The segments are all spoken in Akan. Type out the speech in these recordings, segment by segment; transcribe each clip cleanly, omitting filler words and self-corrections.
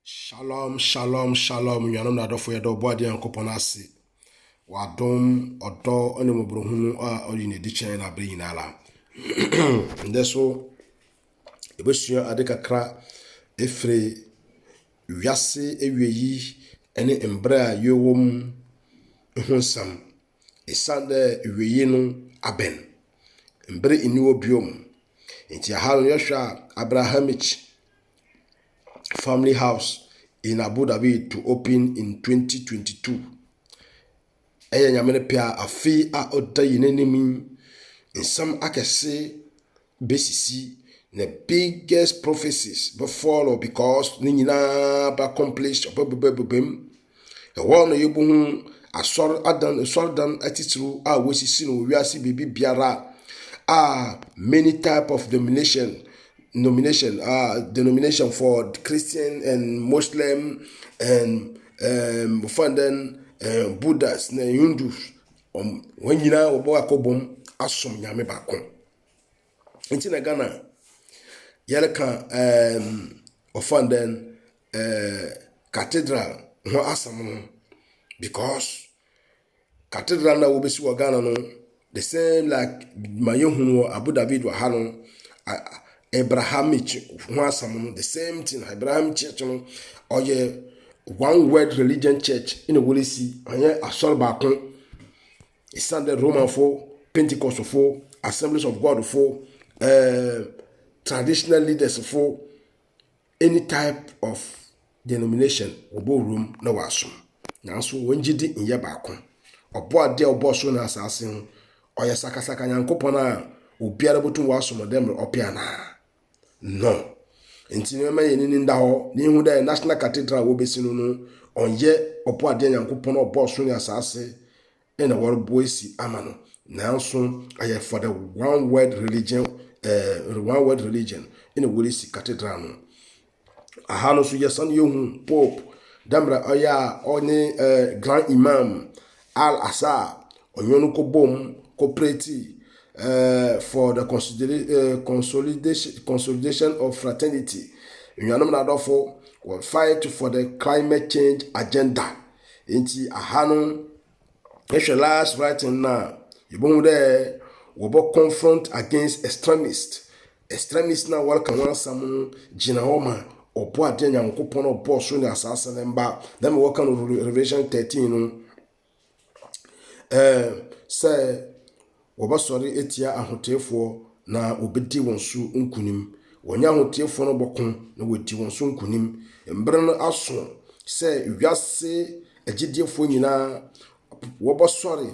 Shalom, shalom, shalom. Nyanum na dofo yedo bo ade yankopon ase. Wadom odo one mobrohunu a oyi ne di chen na bre yinala. Ndeso ebesua ade kakra efre wiase eweyi ene embre a yewom ehonsam. Esande eweyi no aben. Embre iniwo biom. Enti ahalo yeshwa Abrahamich family house in Abu Dhabi to open in 2022. Eya nyamene pia afi a oda yinenimi in some akese besisi the biggest prophecies before because ni nyina ba accomplished obebebem e wono yebu asor dan atitru a wesisi no wiase bibi biara many type of denomination for Christian and Muslim and Buddhists and Hindus when you know about kobom asom nyame bakon nti na Ghana yele kan cathedral ho asam no because cathedral na obesi wa Ghana no the same like mayehunu Abu Dhabi wa hano Abrahamic ho asam no the same thing Abraham church no oye one word religion church in a wolisi anye asol bakon Sunday Roman for Pentecost for Assemblies of God for traditional leaders for any type of denomination obo room na wasum nanso wonjidi inye bakon obo ade obo so na asase ho oye sakasaka nyankopon a obiara botum wasum dem opia na no enti no maye ni nda ho ni hu da National Cathedral wo besinu no onye obo ade nyankopon obo so na asase ena wor boysi amano nanso aye for the one word religion in a Willisi Cathedral no ahano so yesan yehu pope damra oya oni grand imam al asa onyono ko bom cooperative for the consolidation of fraternity nyanom na dofo will fight for the climate change agenda enti ahano last writing na yebon there wobo confront against extremists na welcome one some jina homa obo ade nyankopon obo so ni asase ne mba dem welcome Revelation 13 no say wobo sori etia ahotefo na obedi wonsu nkunim wonya ahotefo no bokon na wodi wonsu nkunim mbre no aso say wiase agidefo nyina wobo sori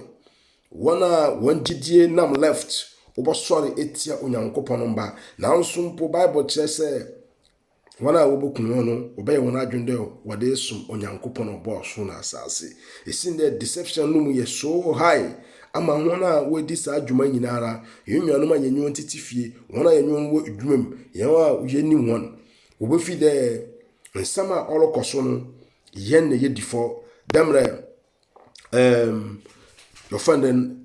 one didie nam left obo sorry etia onyankopon mba nanso mpo Bible kire se wana wobokunu no obey wona adwende wode sum onyankopon obo so na asase esin the deception no mu ye so high ama wona wodi sa adwuma nyinara yennuanom anyenwu ntitifie wona yenwu wo adwumam yewa yeni won obofi de nsama olokoso no yen ne yedifo damre your friend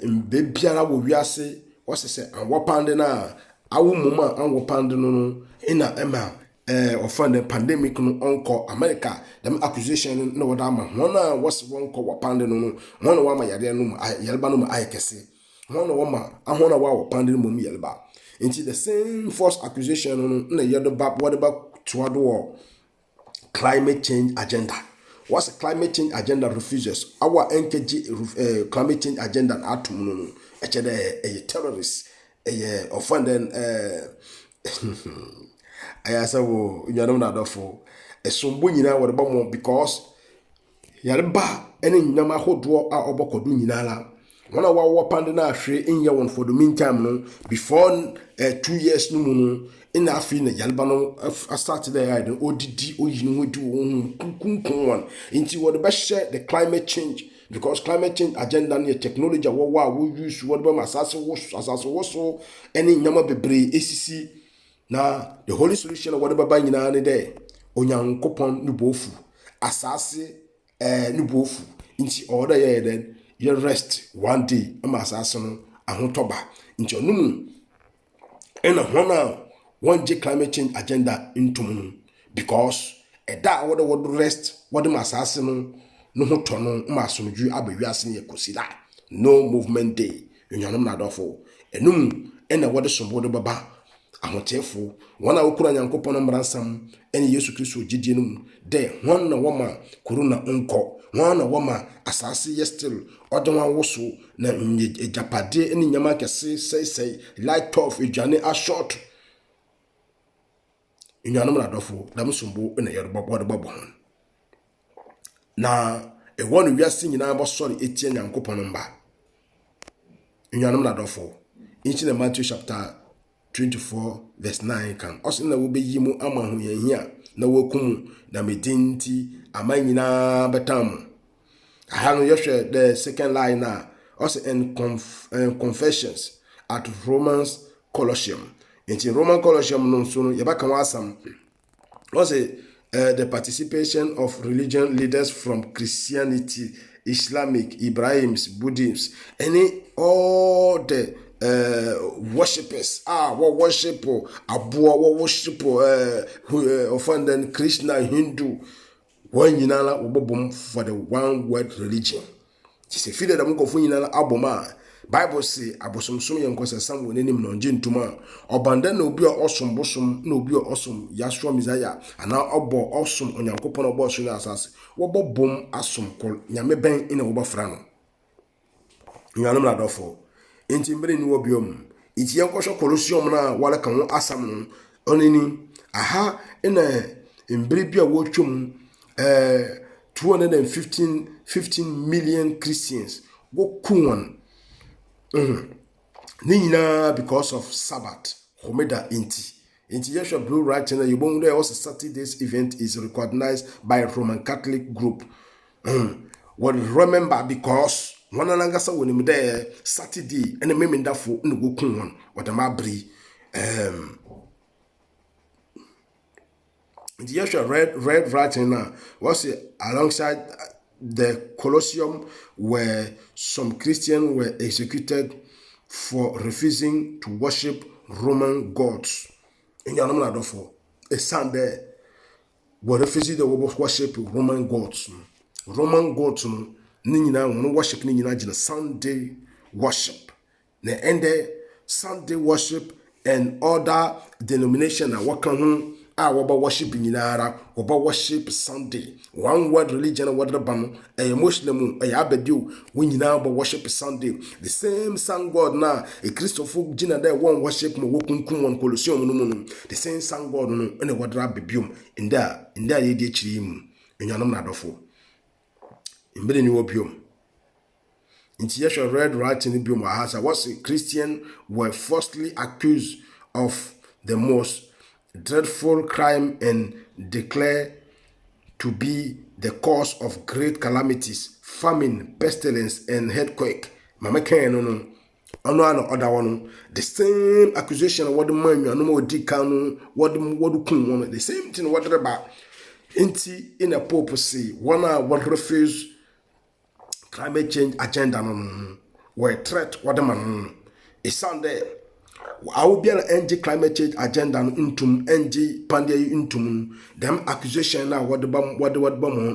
mbebiara wo wiase wasese anwopande na awumuma anwopande no ina ema ofande pandemic no onko America dem accusation no wada ma hona wase wonko wopande no hona wa ma yare no yelba no ayekese hona wa ma ahona wa wopande no mu yelba into the same false accusation no na yedo ba whatever to climate change agenda. What's a climate change agenda refuses? Our NKG climate change agenda atom no. A terrorist, a offending I say wo nyanom na dofo. A sombo nyina wo ba mo because yareba ene nyama hodo a obokodu nyina la. Wana wa pande na ahwe enye won for the meantime no before 2 years no mu no in afi na yalba no start there I don odidi oyinu wodi wo kunkun one into what be share the climate change because climate change agenda na technology wo use what be asase wo so any nyama bebre esisi na the holy solution what be ba nyina ne there onyankopon no bofu asase no bofu into order here then you rest one day ama asase no ahotoba into onum ena hona one J climate change agenda into because ɛda wɔde rest wɔde ma asase no ho tɔ no ma asomdwe aba wiase ne yɛkɔsi da no movement day nnuanom na adɔfo ɛnum ɛna wɔde sombo de baba ahotefo wɔn a wɔkura nyankopɔn no mmaransam ɛne Yesu Kristo gyidie no mu dɛ wɔn na wɔma corona nkɔ wɔn na wɔma asase yɛ still ɔde wɔn awoso na egyapade ne nyama kɛse sɛsɛe light off aduane ashort nnuanom na adɔfo dam sombo ɛna yɛde bɔbɔ ho na ɛwɔ no wiase nyinaa bɔsɔre etie nyankopɔn no mba nnuanom na adɔfo in Matthew chapter 24 verse 9 kan ɔsɛ na wɔbɛyi mu ama ho yɛhia na wɔkum na medinti ama nyinaa bɛtam aha no yɛhwɛ the second line na ɔsɛ and confessions at Romans Colosseum in Roman Colosseum no so no yɛbɛka ho asam ɔsɛ the participation of religion leaders from Christianity, Islamic, Ibrahim's, Buddhism, all the worshippers what worship Abua, what worship offended Krishna, Hindu, one yinala obobum for the one word religion. She said, "Feed them go for yinala aboma." Bible say abosomsom yɛ nkɔsɛ sam wɔ n'anim na ɔngye ntoma ɔbanda na obi a ɔsom bosom na obi a ɔsom Yahshua Messiah ana ɔbɔ ɔsom onyankopɔn ɔbɔ ɔso na asase wɔbɔ bom asom kɔ nyame bɛn ina wɔbɛfra no nyanom na adɔfo enti mbere ni wɔ biom enti yɛnkɔhwɛ Colosseum na wɔle ka ho asam no ɔneni aha ina mbere bi a wɔtwam 215 million Christians wɔku wɔn Nina because of Sabbath, Homeda Inti. Yeshua Blue Right Channel, you won't also Saturday's event is recognized by a Roman Catholic group. Well, remember because one anangasa when him there Saturday and the memen that for no go kun what am abri. Yeshua Red Right Channel was alongside the Colosseum where some Christians were executed for refusing to worship Roman gods. In your number for a Sunday were refusing to worship Roman gods. Roman gods nina no worship nina jina Sunday worship. Na ende Sunday worship and other denomination na wakan waba worship nyinara waba worship Sunday one word religion wadra bano Muslim abedio we nyinara waba worship Sunday the same sun God na a Christopher jina there one worship mo wokunkum won Colosseum no the same sun God no ene wadra bebium inda ye de chiri mu enyanom na adofo imbere ni wobium inti Yeshua Red Right in bium ahasa was Christian were falsely accused of the most dreadful crime and declared to be the cause of great calamities, famine, pestilence, and earthquake. Mama Ken, no, other one. The same accusation of what the man you know dikanu, what the same thing what about inti in a purpose one what refuse climate change agenda no were threat what the man is Sunday. I will be an NG climate change agenda into NG Pandia into them accusation now what the bomb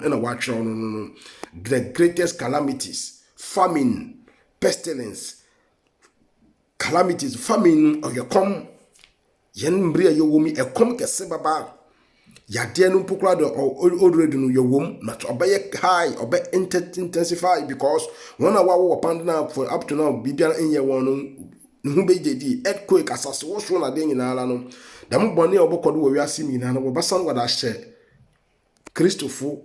and a watch on the greatest calamities, famine, pestilence, calamities, famine or your come yen bria your woman a come kesebaba ya dear no pukla or already know your womb not obey high or intensify because 1 hour upon now for up to now be in your one. Nubejedi earthquake asase wo so na de nyinara no dam bone obokodo wo wiase nyinara no wobasan wada hye Kristofo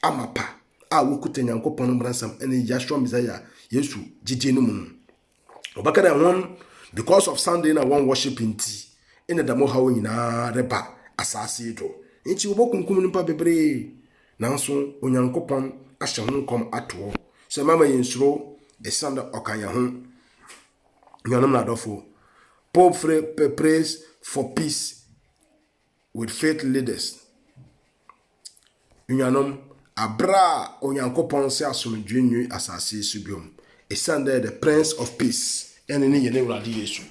amapa a wokuta nyankopon bransam ene Yahshua Messiah Yesu jiji no mu obakada won because of Sunday na one worshiping tea ene damo hawo nyinara reba asase do nti wobokunkum nimpa bebre nanso onyankopon ahye ho kom ato se mama yensuro esanda okanya ho Nyanam na adofo. Pope prays for peace with faith leaders. Nyanam abra onyankopon se asomdwe nwi asase subiom. Esande the Prince of Peace. Ene ni yene wrade Yesu.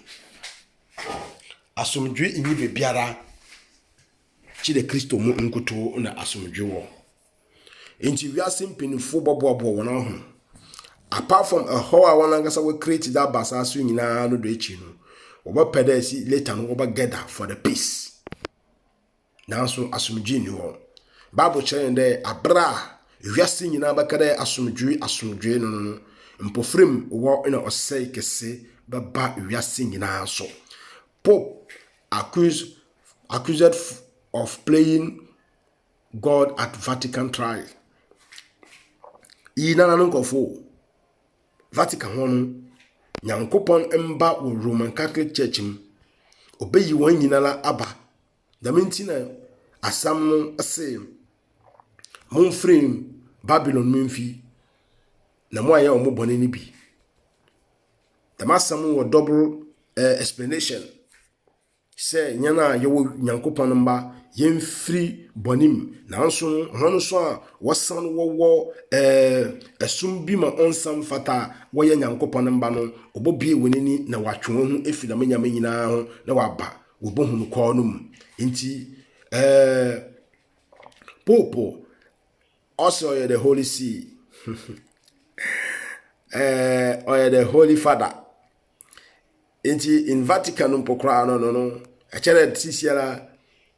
Asomdwe nyi bebiara. chide Kristo mu nkuto na asomdwe wo enti wiase mpinifo bobo wona ho apart from a how I want to say create that basasu nyina no do echi no obapeda si later no gather for the peace now so asomdwe ni ho Bible chere nde abra wiase nyina bakada asomdwe no mpofrem wo na osei kese baba wiase nyina so Pope accused of playing God at Vatican trial ina no nkofo Vatican hono nyankopon emba wo Roman Catholic Church m obeyi won nyinala aba damenti na asam no ase mon frame Babylon memfi na mo aye o mo bone ni bi damasam wo double explanation say nyana yewo nyankopon mba yemfiri bonim nanso hono so a wasan wo esum bi ma onsam fata wo ye nyankopon mba no obobie wenini na watwe ho efida manyama nyina ho na waba wo bohunu ko no mu nti Pope also the Holy See or the Holy Father in Vatican mpokra no a chere tisiala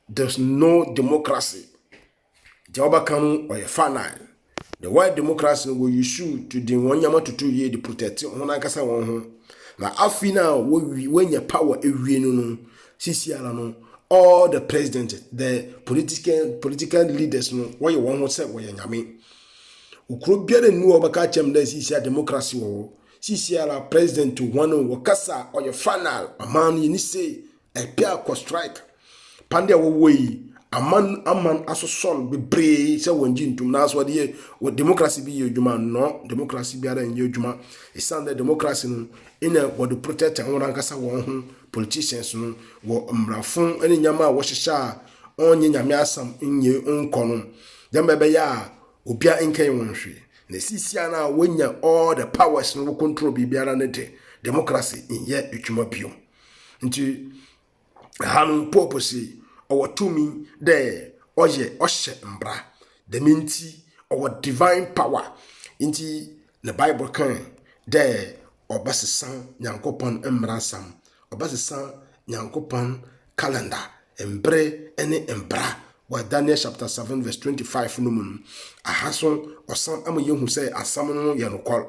there's no democracy Jehovah kanu or final the word democracy will issue to the one yama to 2 years to protect on akasa won ho na afina when your power ewie no tisiala no all the president the political leaders no why you want say why nyame ukro biare nu obaka chem da sisia democracy wo sisia president to one wakasa or your final aman you say a pair ko strike pande wo yi aman asosol bebre se wonji ntum na so de democracy bi yedwuma no democracy bi ara nye yedwuma e sound democracy no ina what the protect and one kasa won ho politicians no wo mrafon ene nyama a wo hihya onye nyame asam nye nkono dem bebe ya obia nkan won hwe na sisia na wonya all the powers no control bi biara ne de democracy nye yedwuma bio nti hanu purpose or to me there oye oshe mbra the minti or divine power inti the Bible kan there obasesan nyankopon emrasam obasesan nyankopon calendar embre ene embra wa Daniel chapter 7 verse 25 no mun ahaso osan amayehu say asam no ye nokol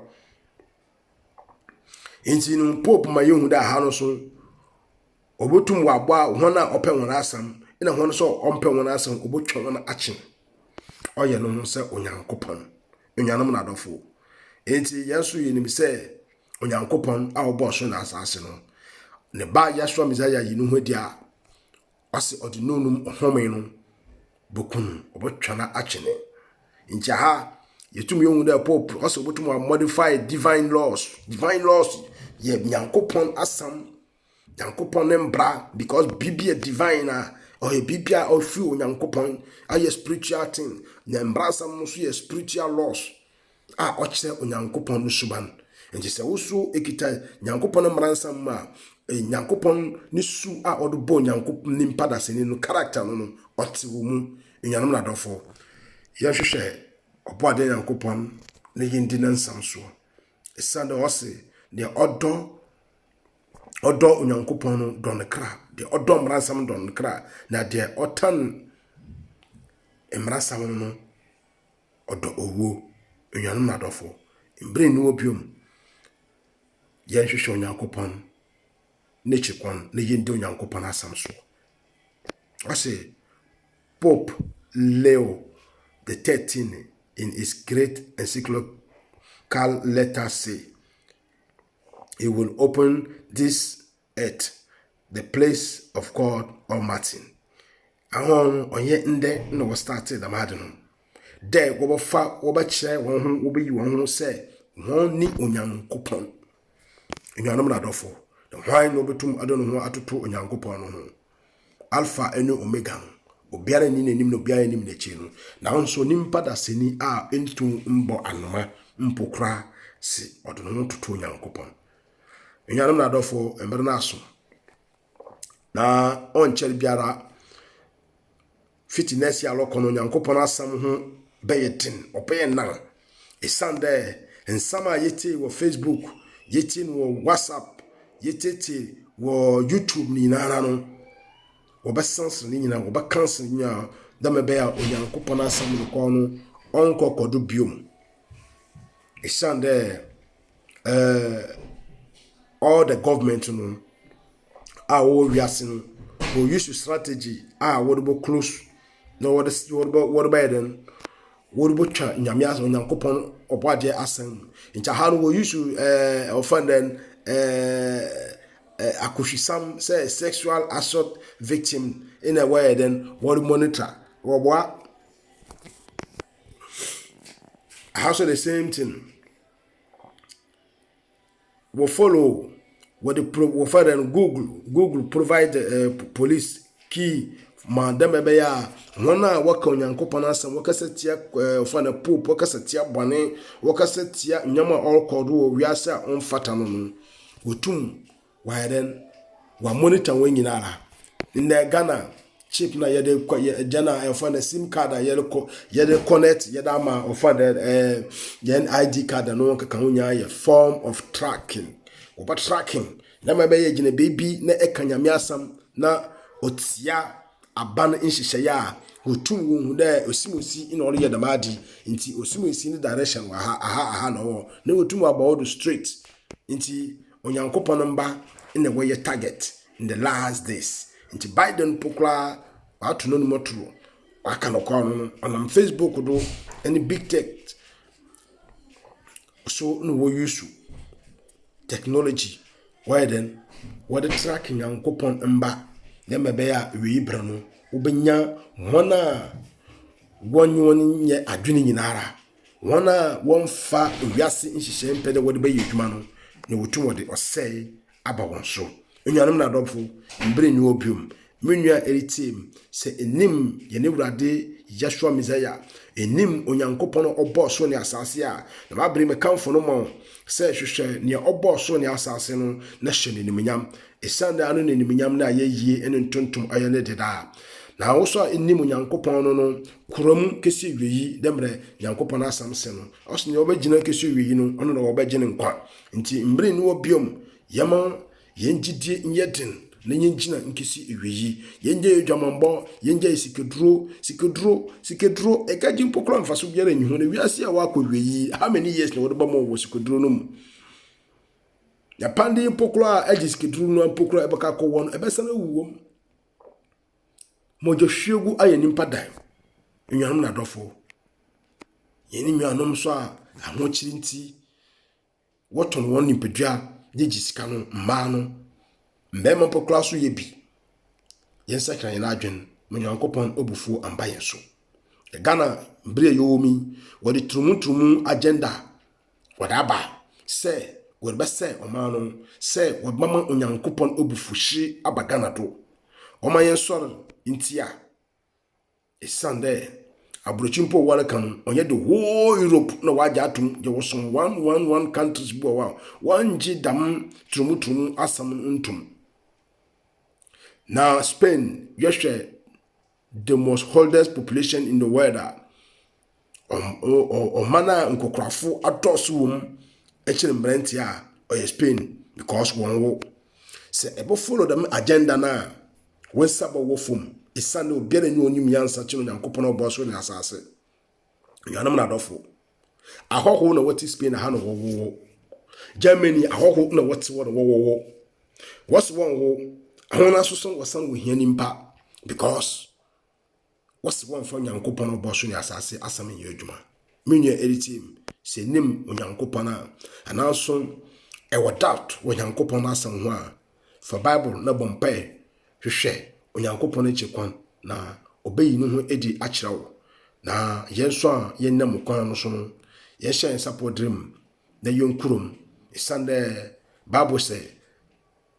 inti no pope mayehu da ha no so obotum wa gba hona open wona asam ina hono so ompe wona asam obotwa wona achi oye no se onyankopon onyanam na dofo enti yesu yenim se onyankopon a obo so na asase no ne ba yashua mizaya yinu hodi a wase odinonum ohome no bokun obotwa na achi ne nti ha yetum yehu da pope wase obotum wa modify divine laws ye nyankopon asam nyankopon mbra because bibia divine or a bibia or few nyankopon a spiritual thing na mbra sam so ye spiritual laws oche onyankopon suban nti se woso ekita nyankopon mbra sam ma nyankopon ni su odubo nyankopon ni mpada seni no character no ote wo mu nyanam na dofo ye hwehwe obo ade nyankopon ne yindi na nsam so esande ose de odo onyankopon no don kra de odo mransam don kra na de otan mransam no odo owo onyanum na dofo mbre ni obiom ye hwehwe onyankopon ne chikwan ne yindi onyankopon asam so ase Pope Leo the 13 in his great encyclical letter say he will open this earth, the place of God Almighty. Ahon onye nde no was started the madden. There wo fa wo ba kire won ho wo yi won ho say won ni onyankopon. Onyanom na dofo. The why no betum adon ho atoto onyankopon no ho. Alpha and Omega. Obiara ni nanim no obiara ni n'echi no. Na nso nimpa da seni a entu mbo anoma mpokra si odon ho toto onyankopon. Nyanam na dofo ember na aso na onchel biara fitness ya lokono nyankopon asam ho beyetin opeye nan esande ensama yeti wo Facebook yeti wo WhatsApp yeti wo YouTube ni nana no wo be sense ni nyina wo be cancel nya da me be ya onyankopon asam no ko no onko kodo biom esande all the government no our wiase no use strategy what about close no what about then what about cha nyame as onyankopon obade asem ncha how we use offend then akushisam say sexual assault victim in a way then what monitor what also the same thing we follow what the further Google provide police key man dem be ya wona waka onyankopon asem wakasetia ofana pope wakasetia bone wakasetia nyama all called wo wiase onfata no wotum why then wa monitor wen nyinara in Ghana chip na yede jana ofana sim card yede connect yede ama ofana yen ID card no kaka honya ye form of tracking oba tracking na mabeye gine baby na ekanyame asam na otia aban nhihye ya otum wo hu da osimosi ina ore yedamadi nti osimosi ni direction wa aha na wo na otum about straight nti onyankopon mba ina we target in the last days nti Biden pokla atu no motoro aka no kwa no on Facebook do any big tech so no wo use technology why then what the tracking yankopon mba na mebe ya wiibra no obenya wona wonwoni nye adwene nyinara wona wonfa owiase nhihye mpede wode be yedwuma no ne wotum wode osei aba wonso enyanum na dofo mbre ni obium menua eritim se enim ye ne wurade Yeshua Messiah enim onyankopon oboso ne asase a na mabre me kamfo no mo se hwehwe ne oboso ne asase no na hye ne nimnyam esande anu ne nimnyam na ayeye ene ntontom ayene deda na woso enim onyankopon no kurom kesi weyi demre nyankopon asamse no oso ne obagina kesi weyi no ono na obagine nkwa nti mbre ni obiom yama yenjidie nyeden na yenjina nkesi eweyi yenje edwamambo yenje sikedro ekaji mpokro mfaso biara nyi ho na wiase a wako weyi how many years na wodba mo wo sikedro no mu ya pandi mpokro a eji sikedro no mpokro ebeka ko won ebesa na wuwom mojo hwegu ayenimpa dan nyanum na dofo yeni nyanum so a ahochiri nti woton won nipadua yeji sika no mma no mbema mpokro so yebi yensa kran yana adwen munyankopon obufu amba yenso Ghana mbre yomi wodi trumu agenda wadaba se wodba se omano se wodmama onyankopon obufuhye aba Ghana do oma yenso ntia esande abrochimpo wala kan onye the whole Europe na waja atum je wo some one countries bo wa wanji dam trumu asam ntum now Spain yeshe the most oldest population in the world mana nkokrafo adosu wom echire mbrenti a oye Spain because won wo se ebo follow them agenda na we sabo wo fom isane obiara ni onim yansa chino nyankopon oboso ne asase yanam na dofo ahoho na wati Spain ha no wo Germany ahoho na wati wo what's one wo ahona soso wasan wo hiani mpa because what's one for nyankopon oboso ne asase asame yedwuma menua eritim se nim onyankopon a ananso e doubt wo nyankopon asam ho a for Bible na bompai hwehwe onyankopon echekwan na obeyi no ho edi akirawo na yenso a yennam kwan no so no yehye support dream na yonkurum isande Bible say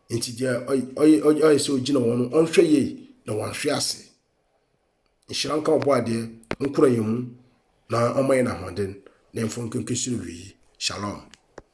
inti dia oy so gina wono onhwe ye na wanhwe ase nhyiranka oboade nkura yemu na omaye na hoden na mfo nkenkesiri wi shalom.